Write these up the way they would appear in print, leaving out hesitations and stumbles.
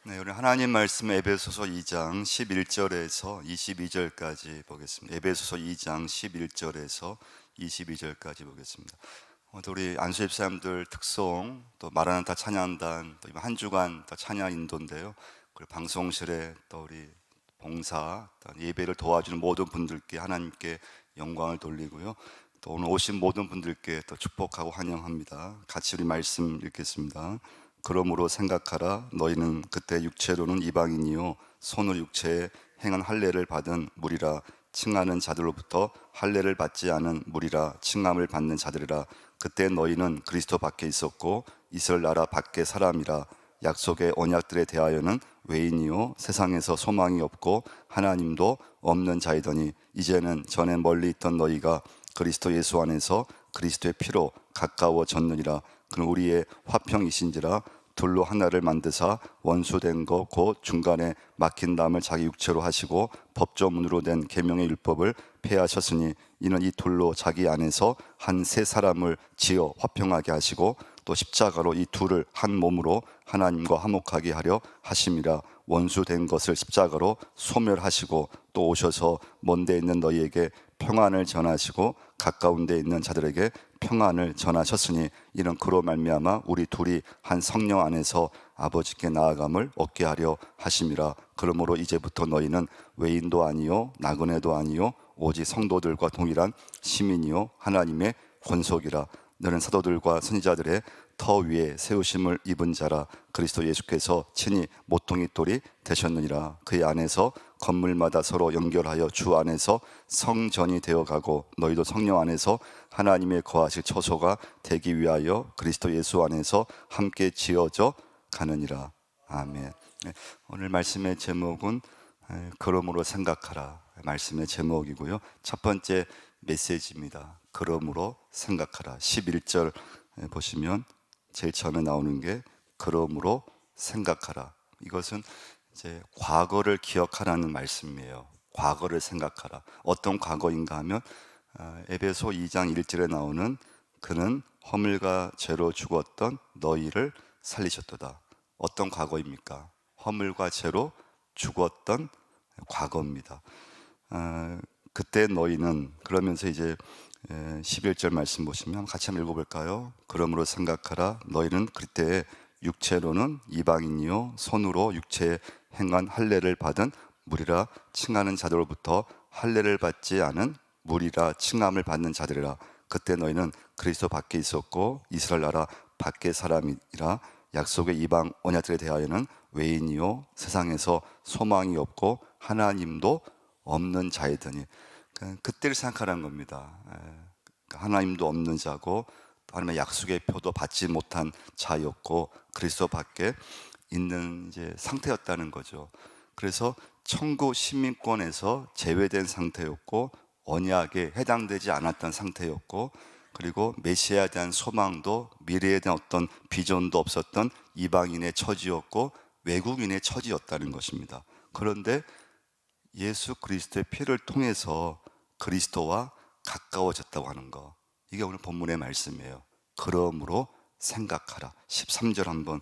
네, 우리 하나님 말씀 에베소서 2장 11절에서 22절까지 보겠습니다. 에베소서 2장 11절에서 22절까지 보겠습니다. 또 우리 안수 집사님들 특송, 또 마라나타 찬양단, 또 이번 한 주간 또 찬양 인도인데요. 그리고 방송실에 또 우리 봉사, 또 예배를 도와주는 모든 분들께 하나님께 영광을 돌리고요. 또 오늘 오신 모든 분들께 또 축복하고 환영합니다. 같이 우리 말씀 읽겠습니다. 그러므로 생각하라. 너희는 그때 육체로는 이방인이요 손으로 육체에 행한 할례를 받은 무리라. 칭하는 자들로부터 할례를 받지 않은 무리라. 칭함을 받는 자들이라. 그때 너희는 그리스도 밖에 있었고 이스라엘 나라 밖의 사람이라. 약속의 언약들에 대하여는 외인이요 세상에서 소망이 없고 하나님도 없는 자이더니 이제는 전에 멀리 있던 너희가 그리스도 예수 안에서 그리스도의 피로 가까워졌느니라. 그는 우리의 화평이신지라. 둘로 하나를 만드사 원수된 것 곧 중간에 막힌 담을 자기 육체로 하시고 법조문으로 된 계명의 율법을 폐하셨으니 이는 이 둘로 자기 안에서 한 세 사람을 지어 화평하게 하시고 또 십자가로 이 둘을 한 몸으로 하나님과 화목하게 하려 하심이라. 원수된 것을 십자가로 소멸하시고 또 오셔서 먼 데 있는 너희에게 평안을 전하시고 가까운 데 있는 자들에게 평안을 전하셨으니 이는 그로 말미암아 우리 둘이 한 성령 안에서 아버지께 나아감을 얻게 하려 하심이라. 그러므로 이제부터 너희는 외인도 아니요 나그네도 아니요 오직 성도들과 동일한 시민이요 하나님의 권속이라. 너는 사도들과 선지자들의 터 위에 세우심을 입은 자라. 그리스도 예수께서 친히 모퉁이 돌이 되셨느니라. 그의 안에서 건물마다 서로 연결하여 주 안에서 성전이 되어가고 너희도 성령 안에서 하나님의 거하실 처소가 되기 위하여 그리스도 예수 안에서 함께 지어져 가느니라. 아멘. 오늘 말씀의 제목은 그러므로 생각하라 말씀의 제목이고요. 첫 번째 메시지입니다. 그러므로 생각하라. 11절 보시면 제일 처음에 나오는 게 그러므로 생각하라. 이것은 이제 과거를 기억하라는 말씀이에요. 과거를 생각하라. 어떤 과거인가 하면 에베소 2장 1절에 나오는 그는 허물과 죄로 죽었던 너희를 살리셨도다. 어떤 과거입니까? 허물과 죄로 죽었던 과거입니다. 그때 너희는 그러면서 이제 11절 말씀 보시면 같이 한번 읽어볼까요? 그러므로 생각하라. 너희는 그때 육체로는 이방인이요 손으로 육체에 행한 할례를 받은 무리라. 칭하는 자들로부터 할례를 받지 않은 무리라. 칭함을 받는 자들이라. 그때 너희는 그리스도 밖에 있었고 이스라엘 나라 밖의 사람이라. 약속의 이방 언약들에 대하여는 외인이요 세상에서 소망이 없고 하나님도 없는 자이더니 그때를 생각하라는 겁니다. 하나님도 없는 자고 하나님의 약속의 표도 받지 못한 자였고 그리스도 밖에 있는 이제 상태였다는 거죠. 그래서 천국 시민권에서 제외된 상태였고 언약에 해당되지 않았던 상태였고 그리고 메시아에 대한 소망도 미래에 대한 어떤 비전도 없었던 이방인의 처지였고 외국인의 처지였다는 것입니다. 그런데 예수 그리스도의 피를 통해서 그리스도와 가까워졌다고 하는 거, 이게 오늘 본문의 말씀이에요. 그러므로 생각하라. 13절 한번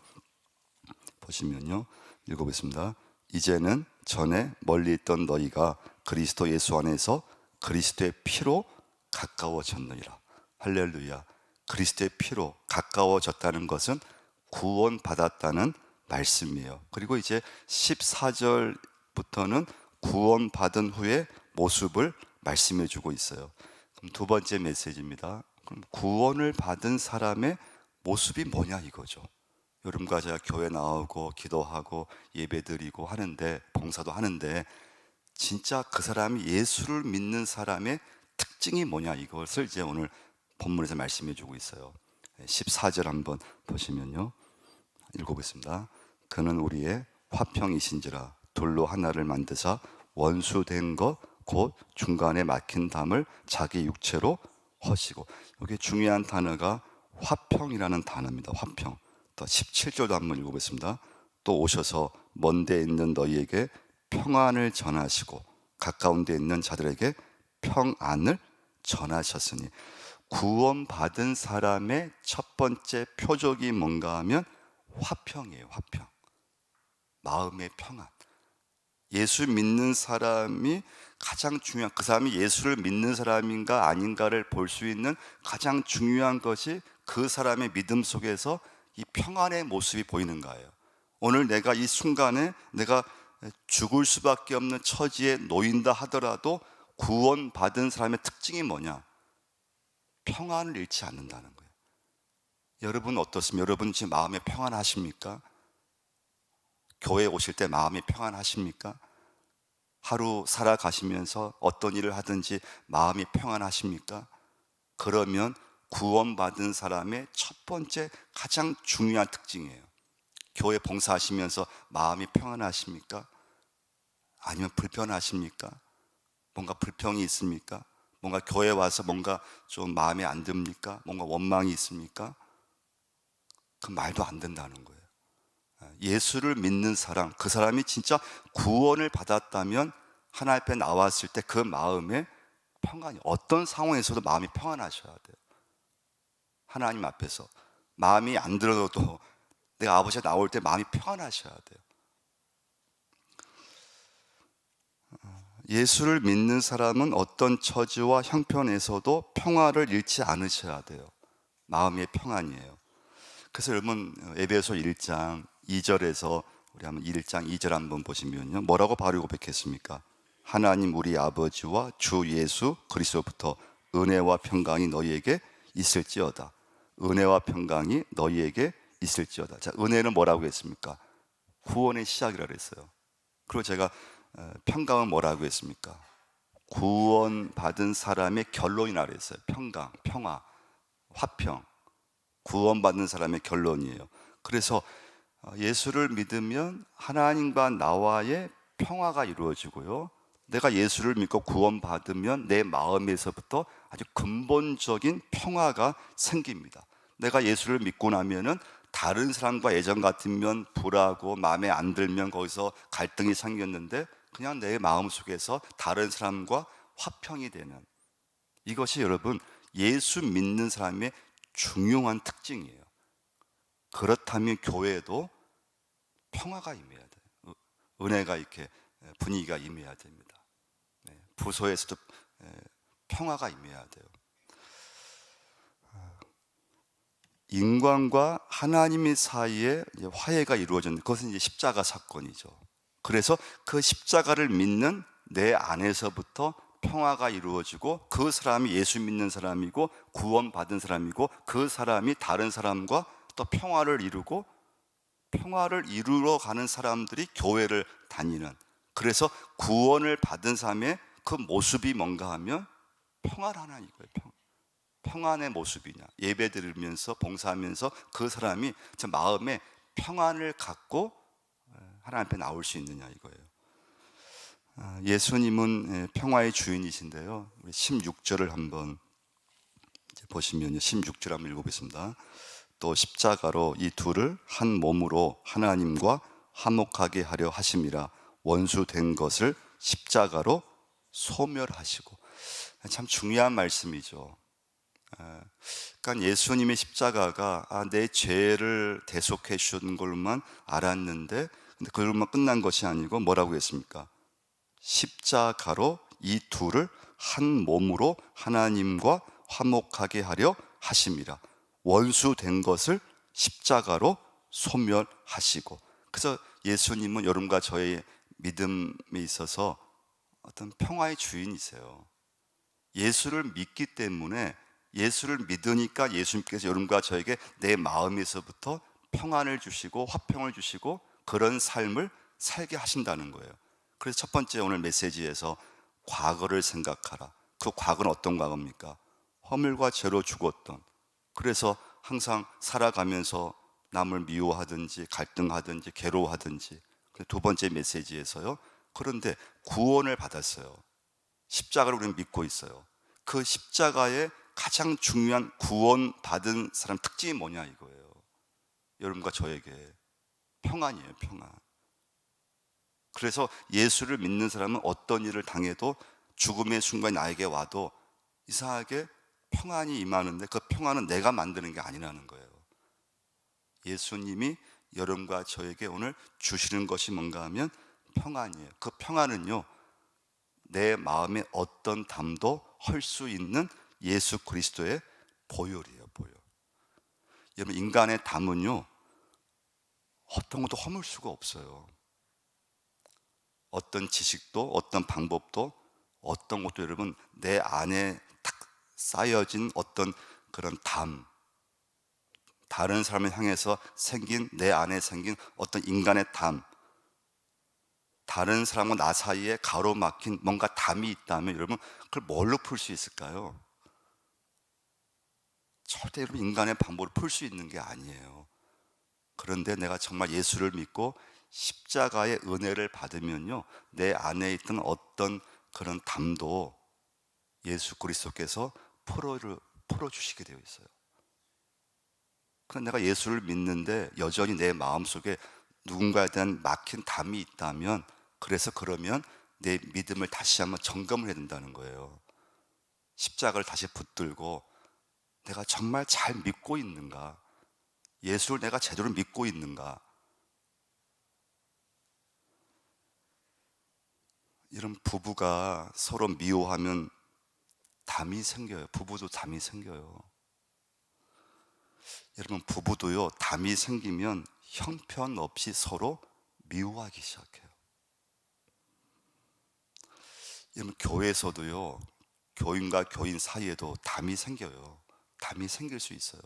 보시면요, 읽어보겠습니다. 이제는 전에 멀리 있던 너희가 그리스도 예수 안에서 그리스도의 피로 가까워졌느니라. 할렐루야. 그리스도의 피로 가까워졌다는 것은 구원받았다는 말씀이에요. 그리고 이제 14절부터는 구원받은 후의 모습을 말씀해 주고 있어요. 그럼 두 번째 메시지입니다. 그럼 구원을 받은 사람의 모습이 뭐냐 이거죠. 여러분과 제가 교회 나오고 기도하고 예배드리고 하는데 봉사도 하는데 진짜 그 사람이 예수를 믿는 사람의 특징이 뭐냐 이것을 이제 오늘 본문에서 말씀해 주고 있어요. 14절 한번 보시면요, 읽어보겠습니다. 그는 우리의 화평이신지라. 둘로 하나를 만드사 원수된 것 곧 중간에 막힌 담을 자기 육체로 허시고. 여기 중요한 단어가 화평이라는 단어입니다. 화평. 또 17절도 한번 읽어보겠습니다. 또 오셔서 먼 데 있는 너희에게 평안을 전하시고 가까운 데 있는 자들에게 평안을 전하셨으니. 구원받은 사람의 첫 번째 표적이 뭔가 하면 화평이에요. 화평. 마음의 평안. 예수 믿는 사람이 가장 중요한, 그 사람이 예수를 믿는 사람인가 아닌가를 볼 수 있는 가장 중요한 것이 그 사람의 믿음 속에서 이 평안의 모습이 보이는 거예요. 오늘 내가 이 순간에 내가 죽을 수밖에 없는 처지에 놓인다 하더라도 구원받은 사람의 특징이 뭐냐? 평안을 잃지 않는다는 거예요. 여러분 어떻습니까? 여러분 지금 마음에 평안하십니까? 교회 오실 때 마음이 평안하십니까? 하루 살아가시면서 어떤 일을 하든지 마음이 평안하십니까? 그러면 구원받은 사람의 첫 번째 가장 중요한 특징이에요. 교회 봉사하시면서 마음이 평안하십니까? 아니면 불편하십니까? 뭔가 불평이 있습니까? 뭔가 교회 와서 뭔가 좀 마음에 안 듭니까? 뭔가 원망이 있습니까? 그 말도 안 된다는 거예요. 예수를 믿는 사람, 그 사람이 진짜 구원을 받았다면 하나님 앞에 나왔을 때 그 마음에 평안이, 어떤 상황에서도 마음이 평안하셔야 돼요. 하나님 앞에서 마음이 안 들어도 내가 아버지가 나올 때 마음이 평안하셔야 돼요. 예수를 믿는 사람은 어떤 처지와 형편에서도 평화를 잃지 않으셔야 돼요. 마음의 평안이에요. 그래서 여러분 에베소 1장 2절에서 우리 한번 1장 2절 한번 보시면요, 뭐라고 바로 고백했습니까? 하나님 우리 아버지와 주 예수 그리스도부터 은혜와 평강이 너희에게 있을지어다. 은혜와 평강이 너희에게 있을지어다. 자, 은혜는 뭐라고 했습니까? 구원의 시작이라고 했어요. 그리고 제가 평강은 뭐라고 했습니까? 구원받은 사람의 결론이라고 했어요. 평강, 평화, 화평. 구원받는 사람의 결론이에요. 그래서 예수를 믿으면 하나님과 나와의 평화가 이루어지고요, 내가 예수를 믿고 구원받으면 내 마음에서부터 아주 근본적인 평화가 생깁니다. 내가 예수를 믿고 나면은 다른 사람과 예전 같으면 불하고 마음에 안 들면 거기서 갈등이 생겼는데 그냥 내 마음속에서 다른 사람과 화평이 되는, 이것이 여러분 예수 믿는 사람의 중요한 특징이에요. 그렇다면 교회에도 평화가 임해야 돼요. 은혜가 이렇게 분위기가 임해야 됩니다. 부서에서도 평화가 임해야 돼요. 인간과 하나님의 사이에 화해가 이루어졌는데 그것은 이제 십자가 사건이죠. 그래서 그 십자가를 믿는 내 안에서부터 평화가 이루어지고, 그 사람이 예수 믿는 사람이고 구원받은 사람이고, 그 사람이 다른 사람과 또 평화를 이루고, 평화를 이루러 가는 사람들이 교회를 다니는, 그래서 구원을 받은 사람의 그 모습이 뭔가 하면 평안하나 이거예요. 평안의 모습이냐, 예배 드리면서 봉사하면서 그 사람이 저 마음에 평안을 갖고 하나님 앞에 나올 수 있느냐 이거예요. 예수님은 평화의 주인이신데요, 우리 16절을 한번 보시면요, 16절 한번 읽어보겠습니다. 또 십자가로 이 둘을 한 몸으로 하나님과 화목하게 하려 하심이라. 원수 된 것을 십자가로 소멸하시고. 참 중요한 말씀이죠. 그러니까 예수님의 십자가가 내 죄를 대속해 주는 걸로만 알았는데, 근데 그걸로만 끝난 것이 아니고 뭐라고 했습니까? 십자가로 이 둘을 한 몸으로 하나님과 화목하게 하려 하심이라. 원수 된 것을 십자가로 소멸하시고. 그래서 예수님은 여러분과 저의 믿음에 있어서 어떤 평화의 주인이세요. 예수를 믿기 때문에, 예수를 믿으니까 예수님께서 여러분과 저에게 내 마음에서부터 평안을 주시고 화평을 주시고 그런 삶을 살게 하신다는 거예요. 그래서 첫 번째 오늘 메시지에서 과거를 생각하라. 그 과거는 어떤 과거입니까? 허물과 죄로 죽었던, 그래서 항상 살아가면서 남을 미워하든지 갈등하든지 괴로워하든지. 두 번째 메시지에서요, 그런데 구원을 받았어요. 십자가를 우리는 믿고 있어요. 그 십자가의 가장 중요한 구원받은 사람 특징이 뭐냐 이거예요. 여러분과 저에게 평안이에요, 평안. 그래서 예수를 믿는 사람은 어떤 일을 당해도, 죽음의 순간이 나에게 와도 이상하게 평안이 임하는데 그 평안은 내가 만드는 게 아니라는 거예요. 예수님이 여러분과 저에게 오늘 주시는 것이 뭔가 하면 평안이에요. 그 평안은요, 내 마음에 어떤 담도 헐 수 있는 예수 그리스도의 보혈이에요. 보혈. 여러분, 인간의 담은요, 어떤 것도 허물 수가 없어요. 어떤 지식도, 어떤 방법도, 어떤 것도 여러분 내 안에 탁 쌓여진 어떤 그런 담, 다른 사람을 향해서 생긴, 내 안에 생긴 어떤 인간의 담, 다른 사람과 나 사이에 가로막힌 뭔가 담이 있다면 여러분 그걸 뭘로 풀 수 있을까요? 절대 여러분 인간의 방법으로 풀 수 있는 게 아니에요. 그런데 내가 정말 예수를 믿고 십자가의 은혜를 받으면요, 내 안에 있던 어떤 그런 담도 예수 그리스도께서 풀어주시게 되어 있어요. 그럼 내가 예수를 믿는데 여전히 내 마음속에 누군가에 대한 막힌 담이 있다면, 그러면 내 믿음을 다시 한번 점검을 해야 된다는 거예요. 십자가를 다시 붙들고 내가 정말 잘 믿고 있는가, 예수를 내가 제대로 믿고 있는가. 이런 부부가 서로 미워하면 담이 생겨요. 부부도 담이 생겨요. 여러분, 부부도요, 담이 생기면 형편없이 서로 미워하기 시작해요. 여러분, 교회에서도요, 교인과 교인 사이에도 담이 생겨요. 담이 생길 수 있어요.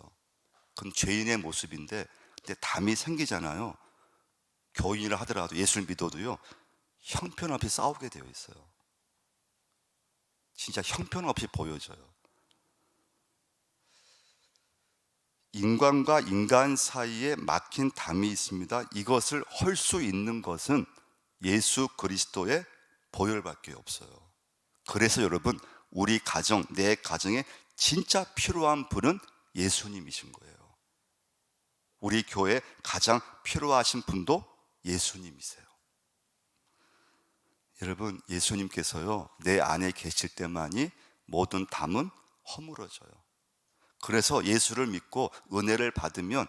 그건 죄인의 모습인데, 근데 담이 생기잖아요. 교인이라 하더라도, 예수를 믿어도요, 형편없이 싸우게 되어 있어요. 진짜 형편없이 보여져요. 인간과 인간 사이에 막힌 담이 있습니다. 이것을 헐 수 있는 것은 예수 그리스도의 보혈밖에 없어요. 그래서 여러분, 우리 가정, 내 가정에 진짜 필요한 분은 예수님이신 거예요. 우리 교회에 가장 필요하신 분도 예수님이세요. 여러분, 예수님께서요, 내 안에 계실 때만이 모든 담은 허물어져요. 그래서 예수를 믿고 은혜를 받으면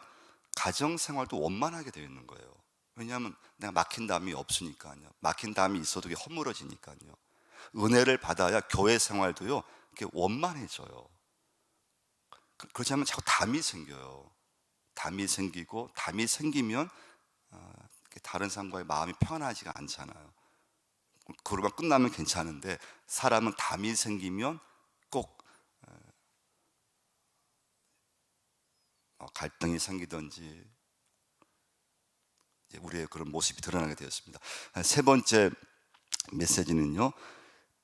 가정생활도 원만하게 되어 있는 거예요. 왜냐하면 내가 막힌 담이 없으니까요. 막힌 담이 있어도 이게 허물어지니까요. 은혜를 받아야 교회 생활도요, 이렇게 원만해져요. 그렇지 않으면 자꾸 담이 생겨요. 담이 생기고, 담이 생기면 다른 사람과의 마음이 편하지가 않잖아요. 그러면 끝나면 괜찮은데, 사람은 담이 생기면 꼭 갈등이 생기든지 우리의 그런 모습이 드러나게 되었습니다. 세 번째 메시지는요,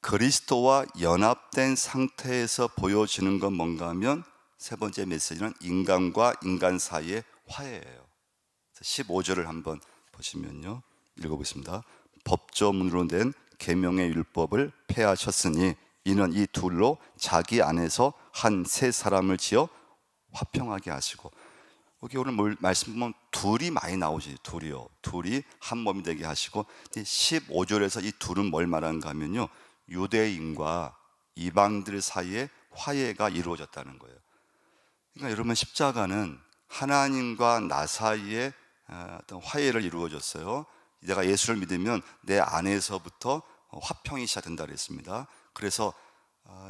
그리스도와 연합된 상태에서 보여지는 건 뭔가 하면, 세 번째 메시지는 인간과 인간 사이의 화해예요. 15절을 한번 보시면요, 읽어보겠습니다. 법조문으로 낸 계명의 율법을 폐하셨으니 이는 이 둘로 자기 안에서 한 세 사람을 지어 화평하게 하시고. 여기 오늘 말씀 보면 둘이 많이 나오지. 둘이 한 몸이 되게 하시고. 15절에서 이 둘은 뭘 말하는가 하면요, 유대인과 이방들 사이에 화해가 이루어졌다는 거예요. 그러니까 여러분, 십자가는 하나님과 나 사이에 어떤 화해를 이루어졌어요. 내가 예수를 믿으면 내 안에서부터 화평이 시작된다 그랬습니다. 그래서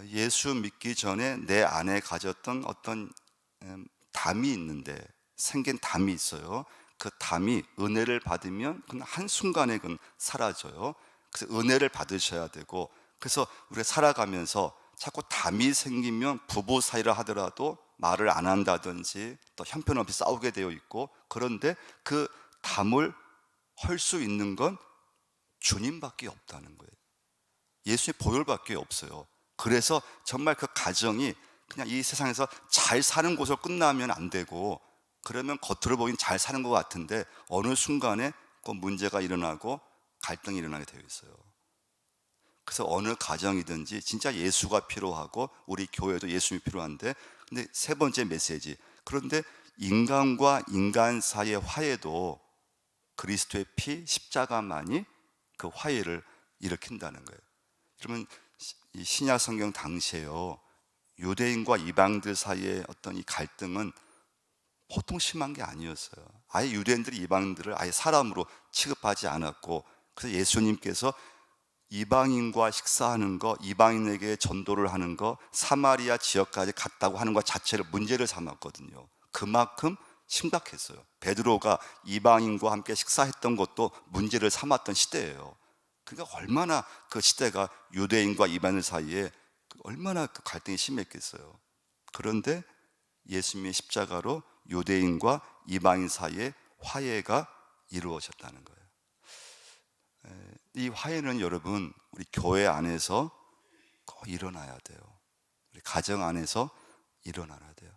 예수 믿기 전에 내 안에 가졌던 어떤 담이 있는데, 생긴 담이 있어요. 그 담이 은혜를 받으면 그건 한순간에 그건 사라져요. 그래서 은혜를 받으셔야 되고, 그래서 우리가 살아가면서 자꾸 담이 생기면 부부 사이라 하더라도 말을 안 한다든지 또 형편없이 싸우게 되어 있고, 그런데 그 담을 헐 수 있는 건 주님밖에 없다는 거예요. 예수의 보혈밖에 없어요. 그래서 정말 그 가정이 그냥 이 세상에서 잘 사는 곳으로 끝나면 안 되고, 그러면 겉으로 보긴 잘 사는 것 같은데 어느 순간에 꼭 문제가 일어나고 갈등이 일어나게 되어 있어요. 그래서 어느 가정이든지 진짜 예수가 필요하고 우리 교회도 예수님이 필요한데, 근데 세 번째 메시지, 그런데 인간과 인간 사이의 화해도 그리스도의 피, 십자가만이 그 화해를 일으킨다는 거예요. 그러면 이 신약 성경 당시에요, 유대인과 이방들 사이의 어떤 이 갈등은 보통 심한 게 아니었어요. 아예 유대인들이 이방인들을 아예 사람으로 취급하지 않았고, 그래서 예수님께서 이방인과 식사하는 거, 이방인에게 전도를 하는 거, 사마리아 지역까지 갔다고 하는 것 자체를 문제를 삼았거든요. 그만큼 심각했어요. 베드로가 이방인과 함께 식사했던 것도 문제를 삼았던 시대예요. 그러니까 얼마나 그 시대가 유대인과 이방인 사이에 얼마나 그 갈등이 심했겠어요. 그런데 예수님의 십자가로 유대인과 이방인 사이에 화해가 이루어졌다는 거예요. 이 화해는 여러분, 우리 교회 안에서 꼭 일어나야 돼요. 우리 가정 안에서 일어나야 돼요.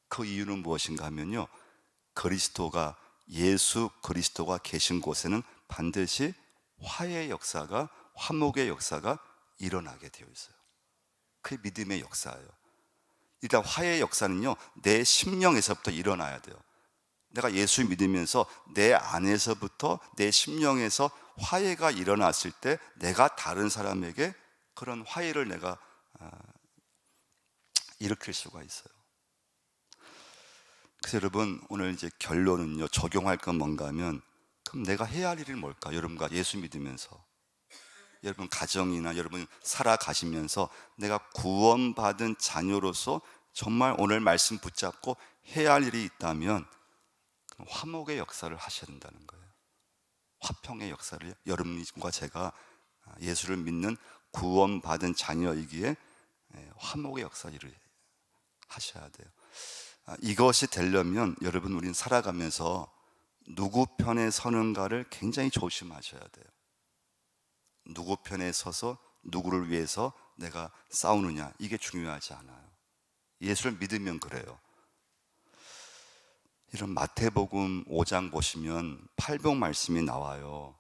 그 이유는 무엇인가 하면요, 예수 그리스도가 계신 곳에는 반드시 화해의 역사가, 화목의 역사가 일어나게 되어 있어요. 그게 믿음의 역사예요. 일단 화해의 역사는요, 내 심령에서부터 일어나야 돼요. 내가 예수 믿으면서 내 안에서부터, 내 심령에서 화해가 일어났을 때 내가 다른 사람에게 그런 화해를 내가 일으킬 수가 있어요. 그래서 여러분, 오늘 이제 결론은요, 적용할 건 뭔가 하면, 그럼 내가 해야 할 일은 뭘까? 여러분과 예수 믿으면서, 여러분 가정이나 여러분 살아가시면서 내가 구원받은 자녀로서 정말 오늘 말씀 붙잡고 해야 할 일이 있다면 화목의 역사를 하셔야 된다는 거예요. 화평의 역사를, 여러분과 제가 예수를 믿는 구원받은 자녀이기에 화목의 역사를 하셔야 돼요. 이것이 되려면 여러분, 우리는 살아가면서 누구 편에 서는가를 굉장히 조심하셔야 돼요. 누구 편에 서서 누구를 위해서 내가 싸우느냐, 이게 중요하지 않아요. 예수를 믿으면 그래요. 이런 마태복음 5장 보시면 팔복 말씀이 나와요.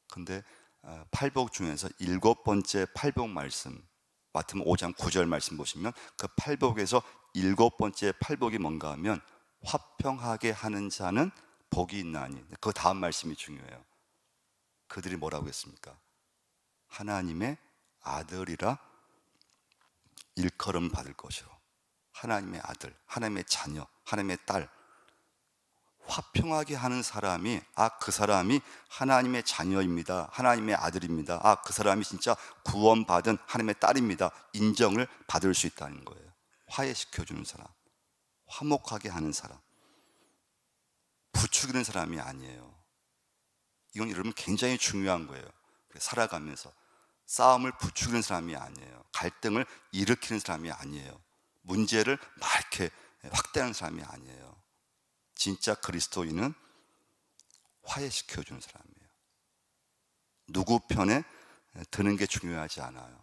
근데 팔복 중에서 7번째 팔복 말씀, 마태복음 5장 9절 말씀 보시면 그 팔복에서 7번째 팔복이 뭔가 하면 화평하게 하는 자는 복이 있나니, 그 다음 말씀이 중요해요. 그들이 뭐라고 했습니까? 하나님의 아들이라 일컬음 받을 것이로. 하나님의 아들, 하나님의 자녀, 하나님의 딸, 화평하게 하는 사람이, 그 사람이 하나님의 자녀입니다, 하나님의 아들입니다, 그 사람이 진짜 구원받은 하나님의 딸입니다, 인정을 받을 수 있다는 거예요. 화해시켜주는 사람, 화목하게 하는 사람, 부추기는 사람이 아니에요. 이건 여러분 굉장히 중요한 거예요. 살아가면서 싸움을 부추기는 사람이 아니에요. 갈등을 일으키는 사람이 아니에요. 문제를 막 이렇게 확대하는 사람이 아니에요. 진짜 그리스도인은 화해시켜주는 사람이에요. 누구 편에 드는 게 중요하지 않아요.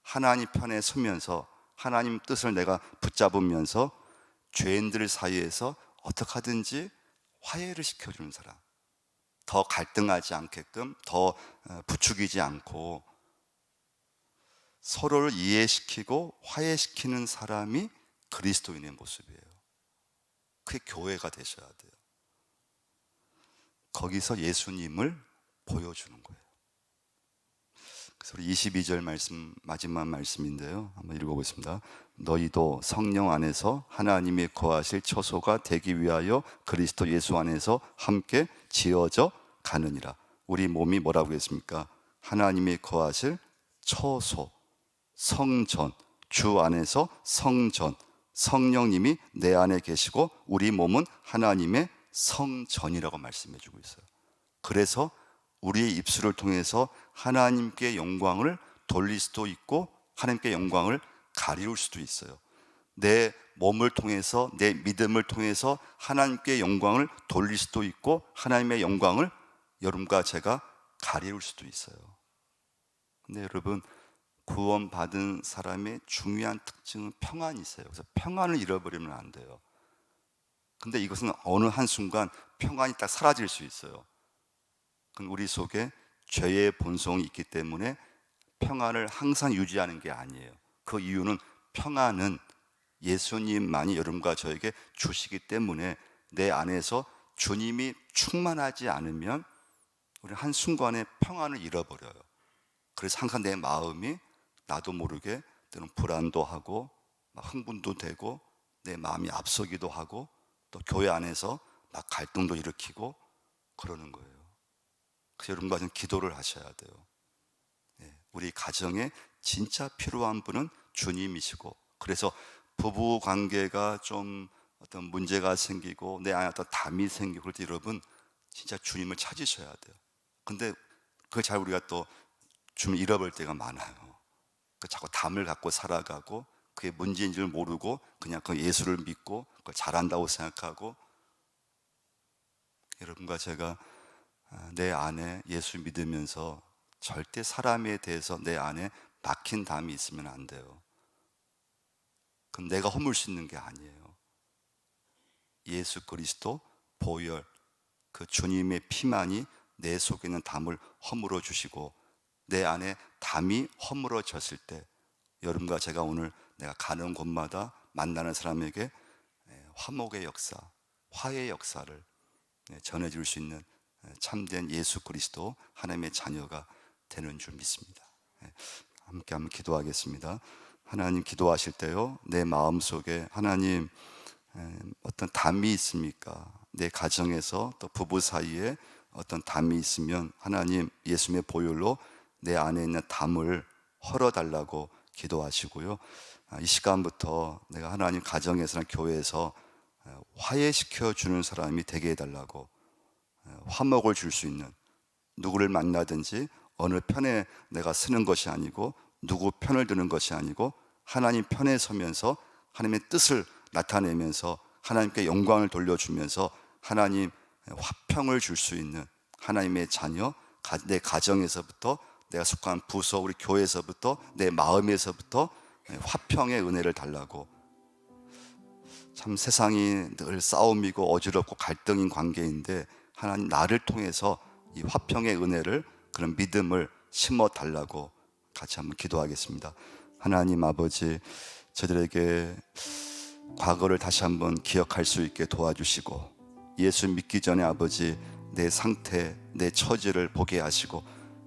하나님 편에 서면서 하나님 뜻을 내가 붙잡으면서 죄인들 사이에서 어떻게 하든지 화해를 시켜주는 사람, 더 갈등하지 않게끔, 더 부추기지 않고 서로를 이해시키고 화해시키는 사람이 그리스도인의 모습이에요. 그게 교회가 되셔야 돼요. 거기서 예수님을 보여주는 거예요. 그래서 우리 22절 말씀, 마지막 말씀인데요, 한번 읽어보겠습니다. 너희도 성령 안에서 하나님이 거하실 처소가 되기 위하여 그리스도 예수 안에서 함께 지어져 가느니라. 우리 몸이 뭐라고 했습니까? 하나님이 거하실 처소, 성전, 주 안에서 성전, 성령님이 내 안에 계시고 우리 몸은 하나님의 성전이라고 말씀해 주고 있어요. 그래서 우리의 입술을 통해서 하나님께 영광을 돌릴 수도 있고 하나님께 영광을 가리울 수도 있어요. 내 몸을 통해서, 내 믿음을 통해서 하나님께 영광을 돌릴 수도 있고 하나님의 영광을 여러분과 제가 가리울 수도 있어요. 근데 여러분, 구원받은 사람의 중요한 특징은 평안이 있어요. 그래서 평안을 잃어버리면 안 돼요. 근데 이것은 어느 한순간 평안이 딱 사라질 수 있어요. 그건 우리 속에 죄의 본성이 있기 때문에 평안을 항상 유지하는 게 아니에요. 그 이유는 평안은 예수님만이 여러분과 저에게 주시기 때문에 내 안에서 주님이 충만하지 않으면 우리 한순간에 평안을 잃어버려요. 그래서 항상 내 마음이 나도 모르게 때로는 불안도 하고 막 흥분도 되고 내 마음이 앞서기도 하고 또 교회 안에서 막 갈등도 일으키고 그러는 거예요. 그래서 여러분과 좀 기도를 하셔야 돼요. 우리 가정에 진짜 필요한 분은 주님이시고, 그래서 부부 관계가 좀 어떤 문제가 생기고 내 안에 어떤 담이 생기고 그럴 때 여러분 진짜 주님을 찾으셔야 돼요. 근데 그걸 잘 우리가 또 주님을 잃어버릴 때가 많아요. 자꾸 담을 갖고 살아가고 그게 문제인 줄 모르고 그냥 그 예수를 믿고 그걸 잘한다고 생각하고, 여러분과 제가 내 안에 예수 믿으면서 절대 사람에 대해서 내 안에 막힌 담이 있으면 안 돼요. 그럼 내가 허물 수 있는 게 아니에요. 예수 그리스도 보혈, 그 주님의 피만이 내 속에 있는 담을 허물어 주시고, 내 안에 담이 허물어졌을 때 여러분과 제가 오늘 내가 가는 곳마다 만나는 사람에게 화목의 역사, 화해의 역사를 전해줄 수 있는 참된 예수 그리스도 하나님의 자녀가 되는 줄 믿습니다. 함께 한번 기도하겠습니다. 하나님, 기도하실 때요, 내 마음속에 하나님 어떤 담이 있습니까? 내 가정에서 또 부부 사이에 어떤 담이 있으면 하나님 예수님의 보혈로 내 안에 있는 담을 헐어달라고 기도하시고요, 이 시간부터 내가 하나님 가정에서나 교회에서 화해시켜 주는 사람이 되게 해달라고, 화목을 줄 수 있는, 누구를 만나든지 어느 편에 내가 서는 것이 아니고 누구 편을 드는 것이 아니고 하나님 편에 서면서 하나님의 뜻을 나타내면서 하나님께 영광을 돌려주면서 하나님 화평을 줄 수 있는 하나님의 자녀, 내 가정에서부터, 내가 속한 부서, 우리 교회에서부터, 내 마음에서부터 화평의 은혜를 달라고. 참 세상이 늘 싸움이고 어지럽고 갈등인 관계인데 하나님 나를 통해서 이 화평의 은혜를, 그런 믿음을 심어 달라고 같이 한번 기도하겠습니다. 하나님 아버지, 저들에게 과거를 다시 한번 기억할 수 있게 도와주시고, 예수 믿기 전에 아버지 내 상태, 내 처지를 보게 하시고,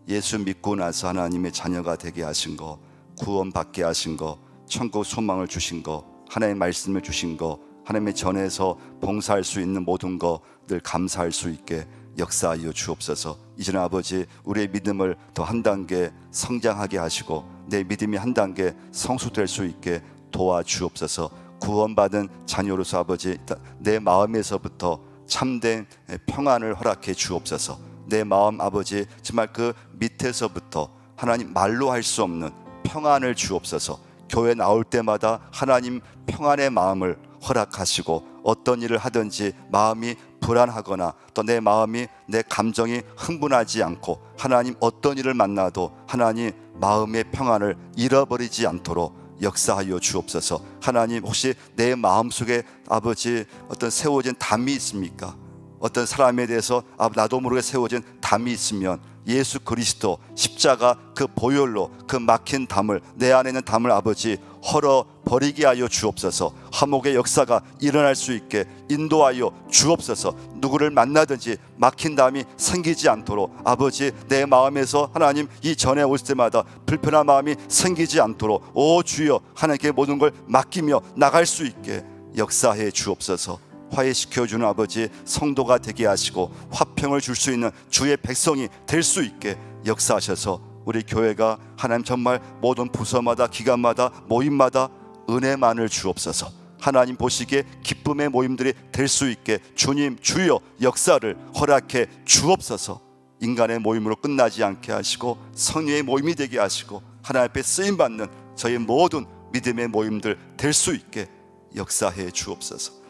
예수 믿고 나서 하나님의 자녀가 되게 하신 거, 구원받게 하신 거, 천국 소망을 주신 거, 하나님의 말씀을 주신 거, 하나님의 전에서 봉사할 수 있는 모든 거 늘 감사할 수 있게 역사하여 주옵소서. 이제는 아버지 우리의 믿음을 더 한 단계 성장하게 하시고 내 믿음이 한 단계 성숙될 수 있게 도와주옵소서. 구원받은 자녀로서 아버지 내 마음에서부터 참된 평안을 허락해 주옵소서. 내 마음 아버지 정말 그 밑에서부터 하나님 말로 할 수 없는 평안을 주옵소서. 교회 나올 때마다 하나님 평안의 마음을 허락하시고, 어떤 일을 하든지 마음이 불안하거나 또 내 마음이, 내 감정이 흥분하지 않고 하나님 어떤 일을 만나도 하나님 마음의 평안을 잃어버리지 않도록 역사하여 주옵소서. 하나님 혹시 내 마음속에 아버지 어떤 세워진 담이 있습니까? 어떤 사람에 대해서 나도 모르게 세워진 담이 있으면 예수 그리스도 십자가 그 보혈로 그 막힌 담을, 내 안에 있는 담을 아버지 헐어 버리게 하여 주옵소서. 화목의 역사가 일어날 수 있게 인도하여 주옵소서. 누구를 만나든지 막힌 담이 생기지 않도록 아버지 내 마음에서 하나님 이 전에 올 때마다 불편한 마음이 생기지 않도록 오 주여 하나님께 모든 걸 맡기며 나갈 수 있게 역사해 주옵소서. 화해시켜주는 아버지 성도가 되게 하시고 화평을 줄 수 있는 주의 백성이 될 수 있게 역사하셔서 우리 교회가 하나님 정말 모든 부서마다 기관마다 모임마다 은혜만을 주옵소서. 하나님 보시기에 기쁨의 모임들이 될 수 있게 주님 주여 역사를 허락해 주옵소서. 인간의 모임으로 끝나지 않게 하시고 성령의 모임이 되게 하시고 하나님 앞에 쓰임받는 저희 모든 믿음의 모임들 될 수 있게 역사해 주옵소서.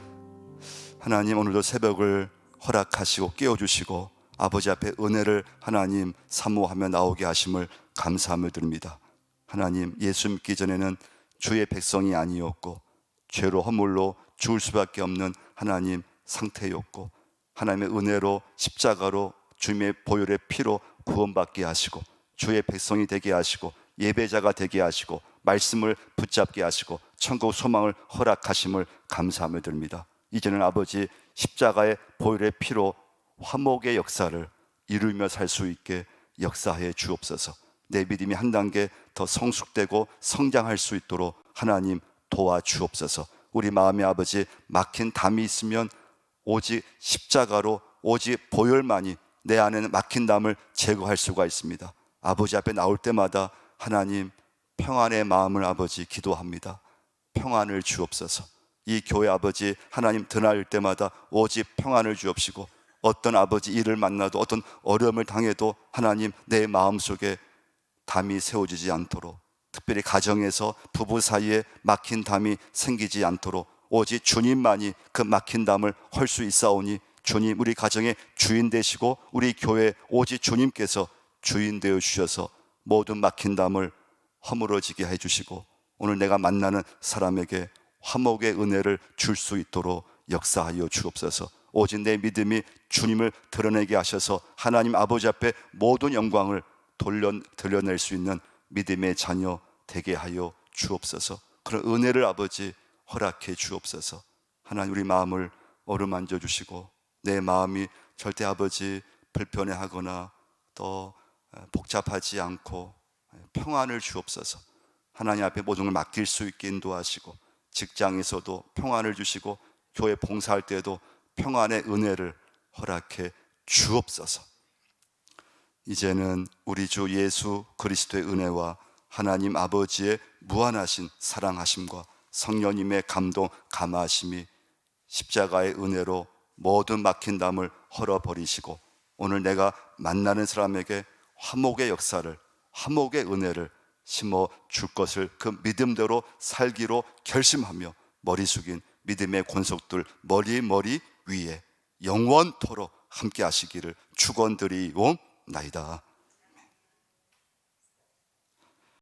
하나님 오늘도 새벽을 허락하시고 깨워주시고 아버지 앞에 은혜를 하나님 사모하며 나오게 하심을 감사함을 드립니다. 하나님 예수 믿기 전에는 주의 백성이 아니었고 죄로 허물로 죽을 수밖에 없는 하나님 상태였고 하나님의 은혜로 십자가로 주님의 보혈의 피로 구원받게 하시고 주의 백성이 되게 하시고 예배자가 되게 하시고 말씀을 붙잡게 하시고 천국 소망을 허락하심을 감사함을 드립니다. 이제는 아버지 십자가의 보혈의 피로 화목의 역사를 이루며 살 수 있게 역사해 주옵소서. 내 믿음이 한 단계 더 성숙되고 성장할 수 있도록 하나님 도와주옵소서. 우리 마음에 아버지 막힌 담이 있으면 오직 십자가로, 오직 보혈만이 내 안에는 막힌 담을 제거할 수가 있습니다. 아버지 앞에 나올 때마다 하나님, 평안의 마음을 아버지 기도합니다. 평안을 주옵소서. 이 교회 아버지 하나님 드나들 때마다 오직 평안을 주옵시고, 어떤 아버지 일을 만나도, 어떤 어려움을 당해도 하나님 내 마음속에 담이 세워지지 않도록, 특별히 가정에서 부부 사이에 막힌 담이 생기지 않도록 오직 주님만이 그 막힌 담을 헐 수 있사오니, 주님 우리 가정의 주인 되시고 우리 교회 오직 주님께서 주인 되어 주셔서 모든 막힌 담을 허물어지게 해주시고, 오늘 내가 만나는 사람에게 화목의 은혜를 줄 수 있도록 역사하여 주옵소서. 오직 내 믿음이 주님을 드러내게 하셔서 하나님 아버지 앞에 모든 영광을 돌려낼 수 있는 믿음의 자녀 되게 하여 주옵소서. 그런 은혜를 아버지 허락해 주옵소서. 하나님 우리 마음을 어루만져 주시고, 내 마음이 절대 아버지 불편해하거나 또 복잡하지 않고 평안을 주옵소서. 하나님 앞에 모든 걸 맡길 수 있게 인도하시고, 직장에서도 평안을 주시고, 교회 봉사할 때에도 평안의 은혜를 허락해 주옵소서. 이제는 우리 주 예수 그리스도의 은혜와 하나님 아버지의 무한하신 사랑하심과 성령님의 감동 감화하심이 십자가의 은혜로 모든 막힌 담을 헐어버리시고, 오늘 내가 만나는 사람에게 화목의 역사를, 화목의 은혜를 심어 줄 것을 그 믿음대로 살기로 결심하며 머리 숙인 믿음의 권속들 머리 위에 영원토록 함께 하시기를 축원드리옵나이다.